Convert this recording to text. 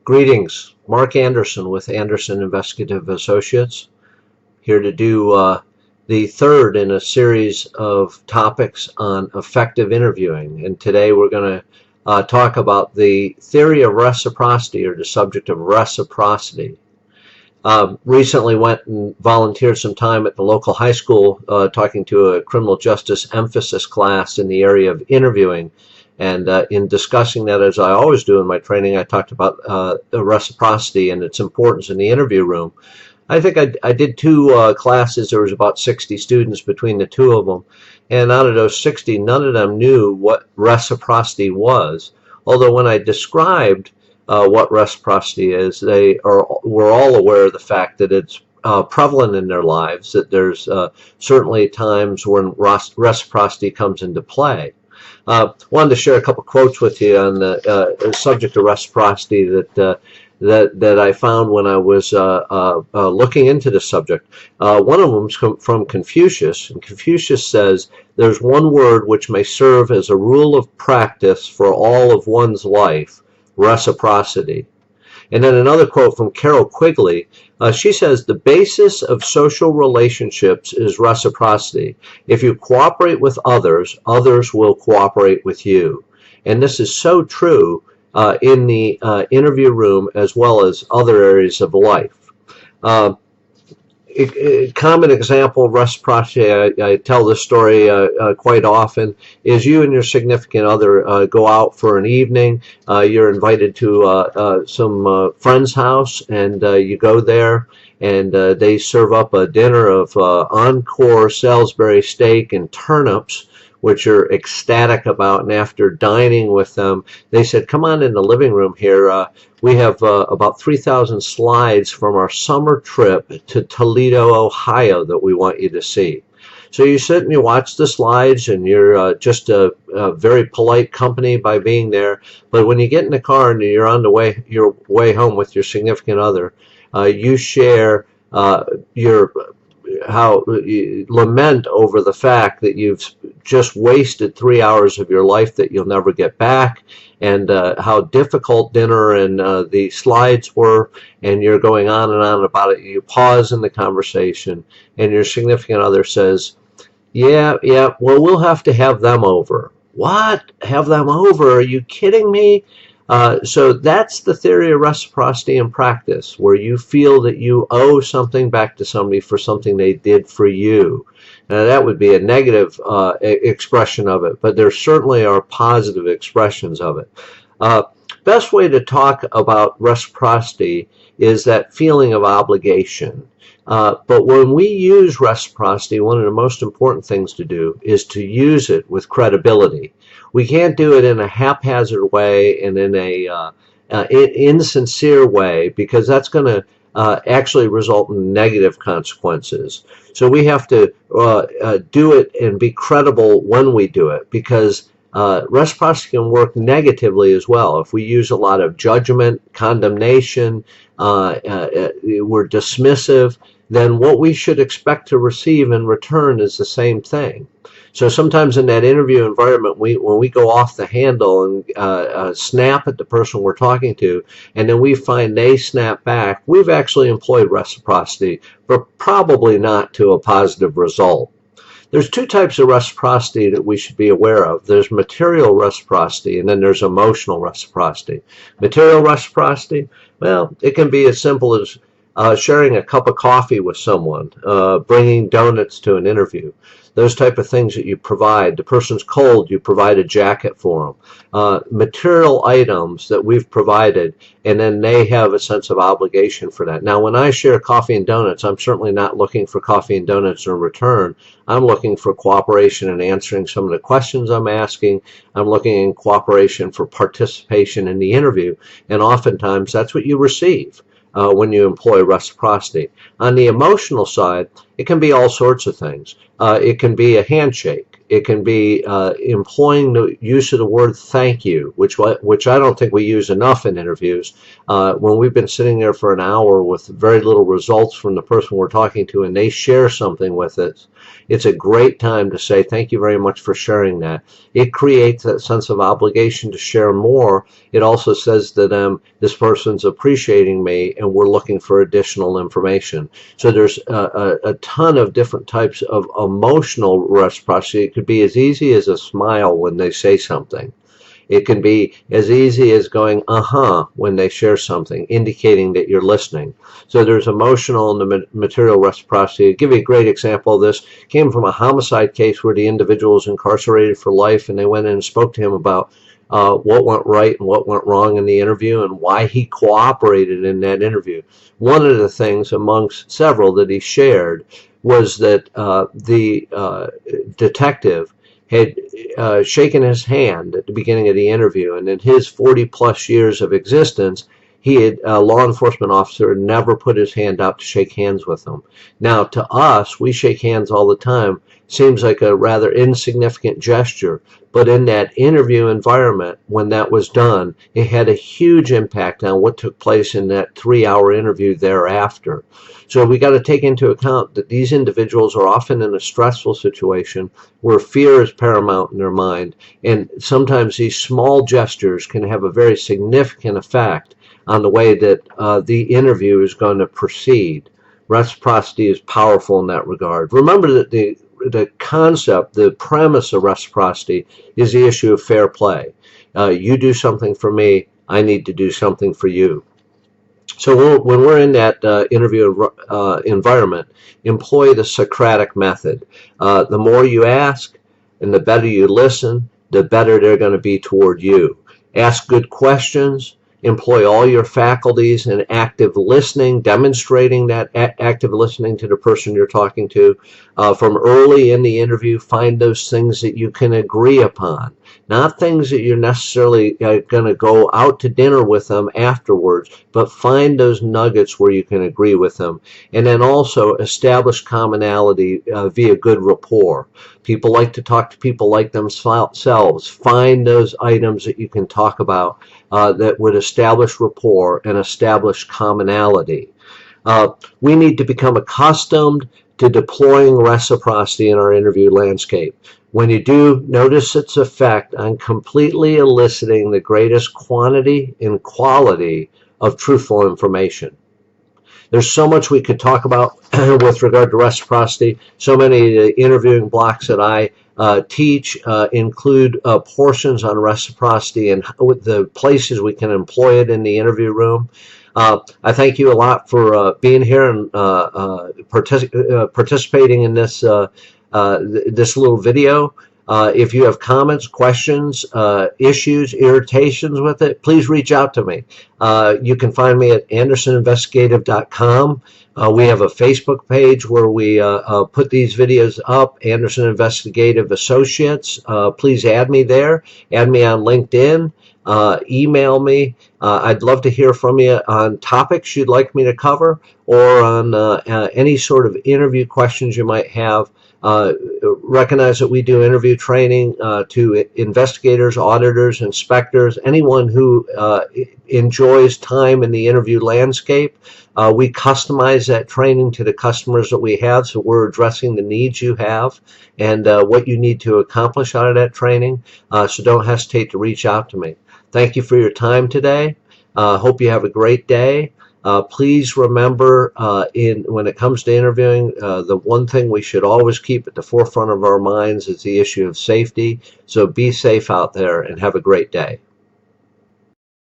Greetings, Mark Anderson with Anderson Investigative Associates, here to do the third in a series of topics on effective interviewing. And today we're going to talk about the theory of reciprocity, or the subject of reciprocity. Recently went and volunteered some time at the local high school talking to a criminal justice emphasis class in the area of interviewing. And in discussing that, as I always do in my training, I talked about the reciprocity and its importance in the interview room. I think I did two classes. There was about 60 students between the two of them. And out of those 60, none of them knew what reciprocity was. Although when I described what reciprocity is, were all aware of the fact that it's prevalent in their lives, that there's certainly times when reciprocity comes into play. Wanted to share a couple quotes with you on the subject of reciprocity that I found when I was looking into the subject. One of them is from Confucius, and Confucius says, "There's one word which may serve as a rule of practice for all of one's life: reciprocity." And then another quote from Carol Quigley. She says, "The basis of social relationships is reciprocity. If you cooperate with others, others will cooperate with you." And this is so true in the interview room as well as other areas of life. A common example of reciprocity, I tell this story quite often, is you and your significant other go out for an evening. You're invited to some friend's house, and you go there, and they serve up a dinner of encore Salisbury steak and turnips, which you're ecstatic about. And after dining with them, they said, "Come on in the living room here. We have about 3,000 slides from our summer trip to Toledo, Ohio that we want you to see." So you sit and you watch the slides, and you're just a very polite company by being there. But when you get in the car and you're on your way home with your significant other, you share how you lament over the fact that you've just wasted 3 hours of your life that you'll never get back, and how difficult dinner and the slides were, and you're going on and on about it. You pause in the conversation, and your significant other says, yeah, well, we'll have to have them over." "What? Have them over? Are you kidding me?" So that's the theory of reciprocity in practice, where you feel that you owe something back to somebody for something they did for you. Now, that would be a negative expression of it, but there certainly are positive expressions of it. Best way to talk about reciprocity is that feeling of obligation. But when we use reciprocity, one of the most important things to do is to use it with credibility. We can't do it in a haphazard way and in a insincere way, because that's going to actually result in negative consequences. So we have to do it and be credible when we do it, because reciprocity can work negatively as well. If we use a lot of judgment, condemnation, we're dismissive, then what we should expect to receive in return is the same thing. So sometimes in that interview environment, when we go off the handle and snap at the person we're talking to, and then we find they snap back, we've actually employed reciprocity, but probably not to a positive result. There's two types of reciprocity that we should be aware of. There's material reciprocity, and then there's emotional reciprocity. Material reciprocity, well, it can be as simple as sharing a cup of coffee with someone, bringing donuts to an interview. Those type of things that you provide. The person's cold, you provide a jacket for them. Material items that we've provided, and then they have a sense of obligation for that. Now, when I share coffee and donuts, I'm certainly not looking for coffee and donuts in return. I'm looking for cooperation in answering some of the questions I'm asking. I'm looking in cooperation for participation in the interview, and oftentimes that's what you receive when you employ reciprocity. On the emotional side, it can be all sorts of things. It can be a handshake. It can be employing the use of the word "thank you," which I don't think we use enough in interviews. When we've been sitting there for an hour with very little results from the person we're talking to, and they share something with us, It's a great time to say thank you very much for sharing that. It creates that sense of obligation to share more. It also says to them, this person's appreciating me and we're looking for additional information. So there's a ton of different types of emotional reciprocity. It could be as easy as a smile when they say something. It can be as easy as going, uh-huh, when they share something, indicating that you're listening. So there's emotional and material reciprocity. I'll give you a great example of this. Came from a homicide case where the individual was incarcerated for life, and they went in and spoke to him about what went right and what went wrong in the interview and why he cooperated in that interview. One of the things amongst several that he shared was that the detective had shaken his hand at the beginning of the interview, and in his 40-plus years of existence, he had, a law enforcement officer, never put his hand out to shake hands with him. Now, to us, we shake hands all the time. Seems like a rather insignificant gesture, but in that interview environment, when that was done, it had a huge impact on what took place in that 3-hour interview thereafter. So we got to take into account that these individuals are often in a stressful situation where fear is paramount in their mind, and sometimes these small gestures can have a very significant effect on the way that the interview is going to proceed. Reciprocity is powerful in that regard. Remember that the concept, the premise of reciprocity is the issue of fair play. You do something for me, I need to do something for you. So when we're in that interview environment, employ the Socratic method. The more you ask and the better you listen, the better they're going to be toward you. Ask good questions. Employ all your faculties in active listening, demonstrating that active listening to the person you're talking to. From early in the interview, find those things that you can agree upon. Not things that you're necessarily going to go out to dinner with them afterwards, but find those nuggets where you can agree with them. And then also establish commonality via good rapport. People like to talk to people like themselves. Find those items that you can talk about that would establish rapport and establish commonality. We need to become accustomed to deploying reciprocity in our interview landscape. When you do, notice its effect on completely eliciting the greatest quantity and quality of truthful information. There's so much we could talk about with regard to reciprocity. So many of the interviewing blocks that I teach include portions on reciprocity and the places we can employ it in the interview room. I thank you a lot for being here and participating in this this little video. If you have comments, questions, issues, irritations with it, please reach out to me. You can find me at andersoninvestigative.com. We have a Facebook page where we put these videos up, Anderson Investigative Associates. Please add me there. Add me on LinkedIn. Email me. I'd love to hear from you on topics you'd like me to cover or on any sort of interview questions you might have. Recognize that we do interview training to investigators, auditors, inspectors, anyone who enjoys time in the interview landscape. We customize that training to the customers that we have, so we're addressing the needs you have and what you need to accomplish out of that training. So don't hesitate to reach out to me. Thank you for your time today. Hope you have a great day. Please remember, when it comes to interviewing, the one thing we should always keep at the forefront of our minds is the issue of safety. So be safe out there and have a great day.